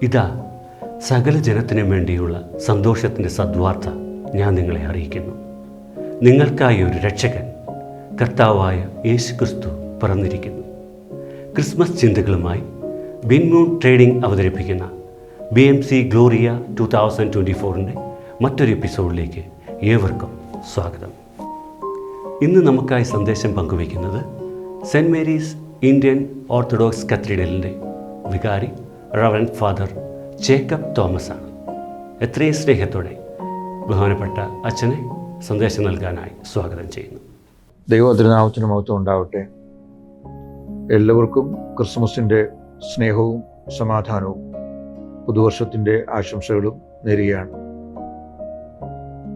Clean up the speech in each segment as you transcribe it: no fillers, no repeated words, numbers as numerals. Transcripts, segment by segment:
ഇതാ സകല ജനത്തിനും വേണ്ടിയുള്ള സന്തോഷത്തിൻ്റെ സദ്വാർത്ത ഞാൻ നിങ്ങളെ അറിയിക്കുന്നു. നിങ്ങൾക്കായി ഒരു രക്ഷകൻ, കർത്താവായ യേശുക്രിസ്തു പിറന്നിരിക്കുന്നു. ക്രിസ്മസ് ചിന്തകളുമായി ബിൻമൂൺ ട്രേഡിംഗ് അവതരിപ്പിക്കുന്ന BMC ഗ്ലോറിയ 2024 മറ്റൊരു എപ്പിസോഡിലേക്ക് ഏവർക്കും സ്വാഗതം. ഇന്ന് നമുക്കായി സന്ദേശം പങ്കുവയ്ക്കുന്നത് സെൻറ്റ് മേരീസ് ഇന്ത്യൻ ഓർത്തഡോക്സ് കത്തീഡ്രലിൻ്റെ വികാരി റവറൻഡ് ഫാദർ ജേക്കബ് തോമസ് ആണ്. എത്രയും സ്നേഹത്തോടെ ബഹുമാനപ്പെട്ട അച്ഛനെ സന്ദേശം നൽകാനായി സ്വാഗതം ചെയ്യുന്നു. ദൈവതിരുനാമത്തിന് മഹത്വം ഉണ്ടാവട്ടെ. എല്ലാവർക്കും ക്രിസ്മസിൻ്റെ സ്നേഹവും സമാധാനവും പുതുവർഷത്തിൻ്റെ ആശംസകളും നേരുകയാണ്.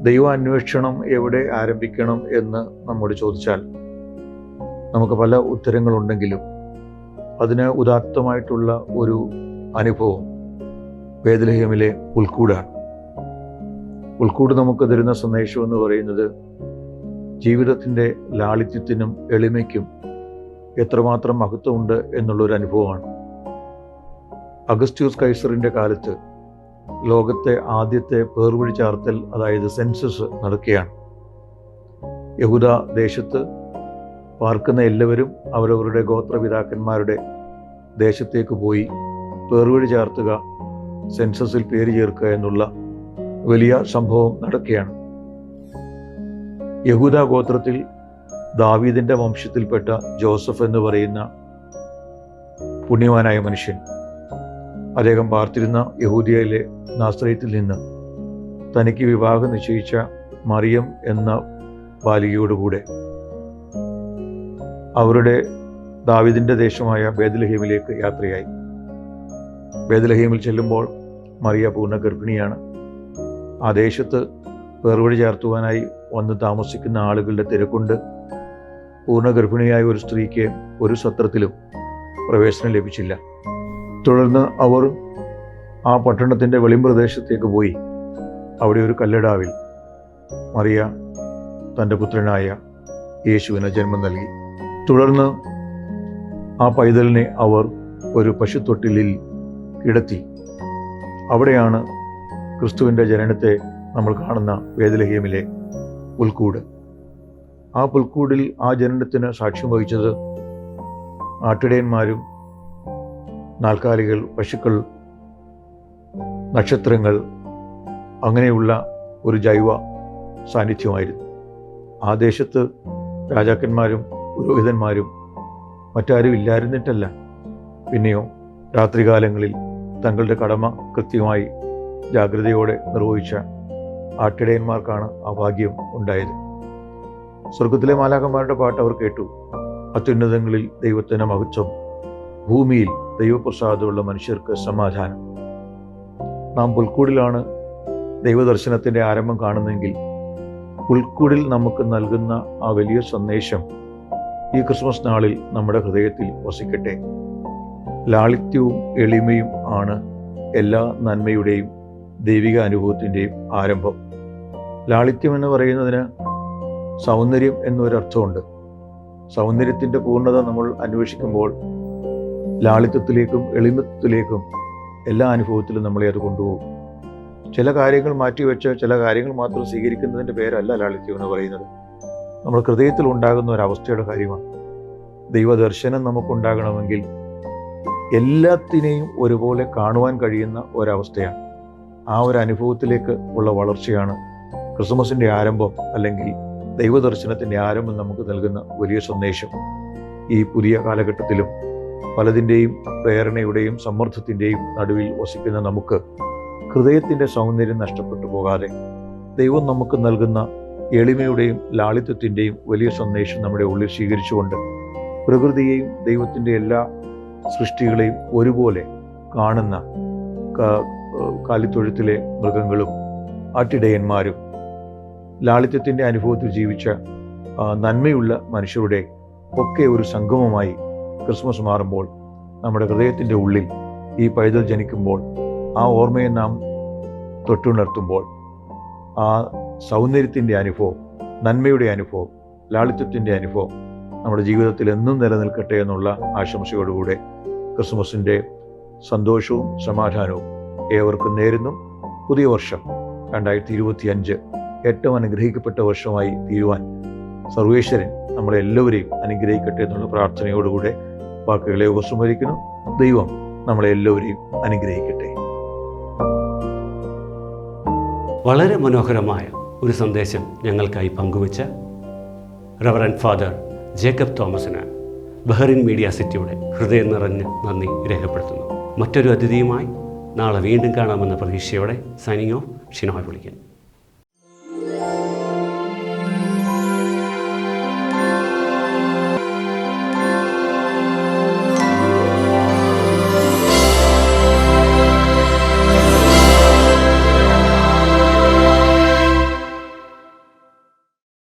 ദൈവാന്വേഷണം എവിടെ ആരംഭിക്കണം എന്ന് നമ്മോട് ചോദിച്ചാൽ നമുക്ക് പല ഉത്തരങ്ങളുണ്ടെങ്കിലും അതിന് ഉദാത്തമായിട്ടുള്ള ഒരു അനുഭവം ബേത്ലഹേമിലെ പുൽക്കൂടാണ്. പുൽക്കൂട് നമുക്ക് തരുന്ന സന്ദേശം എന്ന് പറയുന്നത് ജീവിതത്തിൻ്റെ ലാളിത്യത്തിനും എളിമയ്ക്കും എത്രമാത്രം മഹത്വമുണ്ട് എന്നുള്ളൊരു അനുഭവമാണ്. അഗസ്റ്റ്യൂസ് കൈസറിൻ്റെ കാലത്ത് ലോകത്തെ ആദ്യത്തെ പേർവഴി ചാർത്തൽ, അതായത് സെൻസസ് നടക്കുകയാണ്. യഹൂദ ദേശത്ത് പാർക്കുന്ന എല്ലാവരും അവരവരുടെ ഗോത്രപിതാക്കന്മാരുടെ ദേശത്തേക്ക് പോയി പേർവഴി ചാർത്തുക, സെൻസസിൽ പേര് ചേർക്കുക എന്നുള്ള വലിയ സംഭവം നടക്കുകയാണ്. യഹൂദ ഗോത്രത്തിൽ ദാവീദിൻ്റെ വംശത്തിൽപ്പെട്ട ജോസഫ് എന്ന് പറയുന്ന പുണ്യവാനായ മനുഷ്യൻ, അദ്ദേഹം പാർത്തിരുന്ന യഹൂദിയയിലെ നാസറേത്തിൽ നിന്ന് തനിക്ക് വിവാഹം നിശ്ചയിച്ച മറിയം എന്ന ബാലികയോടുകൂടെ അവരുടെ ദാവീദിൻ്റെ ദേശമായ ബേത്ലഹേമിലേക്ക് യാത്രയായി. ബേത്ലഹേമിൽ ചെല്ലുമ്പോൾ മറിയ പൂർണ്ണ ഗർഭിണിയാണ്. ആ ദേശത്ത് പേർവഴി ചാർത്തുവാനായി വന്ന് താമസിക്കുന്ന ആളുകളുടെ തിരക്കുണ്ട്. പൂർണ്ണ ഗർഭിണിയായ ഒരു സ്ത്രീക്ക് ഒരു സത്രത്തിലും പ്രവേശനം ലഭിച്ചില്ല. തുടർന്ന് അവർ ആ പട്ടണത്തിൻ്റെ വെളിമ്പ്രദേശത്തേക്ക് പോയി അവിടെ ഒരു കല്ലടാവിൽ മറിയ തൻ്റെ പുത്രനായ യേശുവിന് ജന്മം നൽകി. തുടർന്ന് ആ പൈതലിനെ അവർ ഒരു പശുത്തൊട്ടിലിൽ കിടത്തി. അവിടെയാണ് ക്രിസ്തുവിൻ്റെ ജനനത്തെ നമ്മൾ കാണുന്ന ബേത്ലഹേമിലെ പുൽക്കൂട്. ആ പുൽക്കൂടിൽ ആ ജനനത്തിന് സാക്ഷ്യം വഹിച്ചത് ആട്ടിടയന്മാരും നാൽക്കാലികൾ, പശുക്കൾ, നക്ഷത്രങ്ങൾ, അങ്ങനെയുള്ള ഒരു ജൈവ സാന്നിധ്യമായിരുന്നു. ആ ദേശത്ത് രാജാക്കന്മാരും പുരോഹിതന്മാരും മറ്റാരും ഇല്ലായിരുന്നിട്ടല്ല, പിന്നെയോ രാത്രികാലങ്ങളിൽ തങ്ങളുടെ കടമ കൃത്യമായി ജാഗ്രതയോടെ നിർവഹിച്ച ആട്ടിടയന്മാർക്കാണ് ആ ഭാഗ്യം ഉണ്ടായത്. സ്വർഗത്തിലെ മാലാഖമാരുടെ പാട്ട് അവർ കേട്ടു. അത്യുന്നതങ്ങളിൽ ദൈവത്തിന് മഹത്വം, ഭൂമിയിൽ ദൈവപ്രസാദമുള്ള മനുഷ്യർക്ക് സമാധാനം. നാം പുൽക്കൂടിലാണ് ദൈവദർശനത്തിൻ്റെ ആരംഭം കാണുന്നതെങ്കിൽ പുൽക്കൂടിൽ നമുക്ക് നൽകുന്ന ആ വലിയ സന്ദേശം ഈ ക്രിസ്മസ് നാളിൽ നമ്മുടെ ഹൃദയത്തിൽ വസിക്കട്ടെ. ലാളിത്യവും എളിമയും ആണ് എല്ലാ നന്മയുടെയും ദൈവിക അനുഭവത്തിൻ്റെയും ആരംഭം. ലാളിത്യം എന്ന് പറയുന്നതിന് സൗന്ദര്യം എന്നൊരർത്ഥമുണ്ട്. സൗന്ദര്യത്തിൻ്റെ പൂർണ്ണത നമ്മൾ അന്വേഷിക്കുമ്പോൾ ലാളിത്യത്തിലേക്കും എളിമത്തിലേക്കും എല്ലാ അനുഭവത്തിലും നമ്മളെ അത് കൊണ്ടുപോകും. ചില കാര്യങ്ങൾ മാറ്റിവെച്ച് ചില കാര്യങ്ങൾ മാത്രം സ്വീകരിക്കുന്നതിൻ്റെ പേരല്ല ലാളിത്യം എന്ന് പറയുന്നത്. നമ്മുടെ ഹൃദയത്തിൽ ഉണ്ടാകുന്ന ഒരവസ്ഥയുടെ കാര്യമാണ്. ദൈവദർശനം നമുക്കുണ്ടാകണമെങ്കിൽ എല്ലാത്തിനെയും ഒരുപോലെ കാണുവാൻ കഴിയുന്ന ഒരവസ്ഥയാണ്. ആ ഒരു അനുഭവത്തിലേക്ക് ഉള്ള വളർച്ചയാണ് ക്രിസ്മസിൻ്റെ ആരംഭം, അല്ലെങ്കിൽ ദൈവദർശനത്തിൻ്റെ ആരംഭം നമുക്ക് നൽകുന്ന വലിയ സന്ദേശം. ഈ പുതിയ കാലഘട്ടത്തിലും പലതിൻ്റെയും പ്രേരണയുടെയും സമ്മർദ്ദത്തിൻ്റെയും നടുവിൽ വസിക്കുന്ന നമുക്ക് ഹൃദയത്തിൻ്റെ സൗന്ദര്യം നഷ്ടപ്പെട്ടു പോകാതെ ദൈവം നമുക്ക് നൽകുന്ന എളിമയുടെയും ലാളിത്യത്തിൻ്റെയും വലിയ സന്ദേശം നമ്മുടെ ഉള്ളിൽ സ്വീകരിച്ചുകൊണ്ട് പ്രകൃതിയെയും ദൈവത്തിൻ്റെ എല്ലാ സൃഷ്ടികളെയും ഒരുപോലെ കാണുന്ന കാലിത്തൊഴുത്തിലെ മൃഗങ്ങളും ആട്ടിടയന്മാരും ലാളിത്യത്തിൻ്റെ അനുഭവത്തിൽ ജീവിച്ച നന്മയുള്ള മനുഷ്യരുടെ ഒക്കെ ഒരു സംഗമമായി ക്രിസ്മസ് മാറുമ്പോൾ നമ്മുടെ ഹൃദയത്തിൻ്റെ ഉള്ളിൽ ഈ പൈതൽ ജനിക്കുമ്പോൾ ആ ഓർമ്മയെ നാം തൊട്ടുണർത്തുമ്പോൾ ആ സൗന്ദര്യത്തിൻ്റെ അനുഭവം, നന്മയുടെ അനുഭവം, ലാളിത്യത്തിൻ്റെ അനുഭവം നമ്മുടെ ജീവിതത്തിൽ എന്നും നിലനിൽക്കട്ടെ എന്നുള്ള ആശംസയോടുകൂടെ ക്രിസ്മസിൻ്റെ സന്തോഷവും സമാധാനവും ഏവർക്കും നേരുന്നു. പുതിയ വർഷം 2025 ഏറ്റവും അനുഗ്രഹിക്കപ്പെട്ട വർഷമായി തീരുവാൻ സർവേശ്വരൻ നമ്മളെല്ലാവരെയും അനുഗ്രഹിക്കട്ടെ എന്നുള്ള പ്രാർത്ഥനയോടുകൂടെ വാക്കുകളെ ഉപസംഹരിക്കുന്നു. ദൈവം നമ്മളെല്ലാവരെയും അനുഗ്രഹിക്കട്ടെ. വളരെ മനോഹരമായ ഒരു സന്ദേശം ഞങ്ങൾക്കായി പങ്കുവച്ച റവറൻഡ് ഫാദർ ജേക്കബ് തോമസിന് ബഹറിൻ മീഡിയ സിറ്റിയുടെ ഹൃദയം നിറഞ്ഞ നന്ദി രേഖപ്പെടുത്തുന്നു. മറ്റൊരു അതിഥിയുമായി നാളെ വീണ്ടും കാണാമെന്ന പ്രതീക്ഷയോടെ സൈനിങ് ഓഫ് ഷിനോയ് പുളിക്കൻ.